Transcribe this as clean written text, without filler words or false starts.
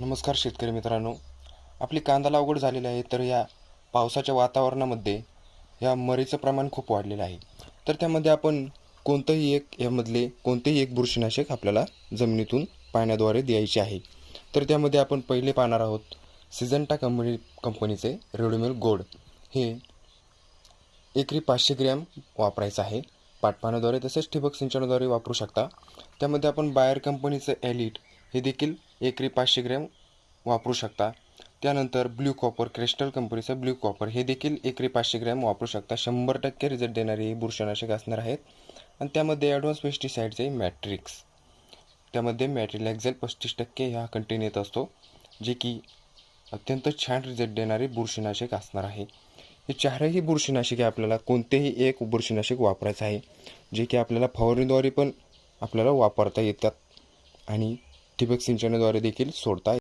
नमस्कार शेतकरी मित्रांनो. आपली कांदा लागवड झालेली आहे, तर या पावसाच्या वातावरणामध्ये या मरीचं प्रमाण खूप वाढलेलं आहे. तर त्यामध्ये आपण कोणतेही एक बुरशीनाशक आपल्याला जमिनीतून पाण्याद्वारे द्यायचे आहे. तर त्यामध्ये आपण पहिले पाहणार आहोत सिजंटा कंपनीचे रेडोमिल गोल्ड. हे एकरी 500 ग्रॅम वापरायचं आहे. पाटपाण्याद्वारे तसेच ठिबक सिंचनाद्वारे वापरू शकता. त्यामध्ये आपण बायर कंपनीचं एलिट हे देखील एकरी 500 ग्रॅम वापरू शकता. त्यानंतर ब्ल्यू कॉपर, क्रिस्टल कंपनीचं ब्ल्यू कॉपर हे देखील एकरी 500 ग्रॅम वापरू शकता. 100% रिझल्ट देणारे हे बुरशीनाशक असणार आहेत. आणि त्यामध्ये ॲडव्हान्स पेस्टिसाईडचे मॅट्रिक्स, त्यामध्ये मॅट्रिलॅक्झल 35% हा कंटेन येत असतो, जे की अत्यंत छान रिझल्ट देणारे बुरशीनाशक असणार आहे. हे चारही बुरशीनाशके आपल्याला कोणतेही एक बुरशीनाशक वापरायचं आहे, जे की आपल्याला फवारणीद्वारे पण आपल्याला वापरता येतात आणि ठिबक सिंचनाद्वारे देखील सोडता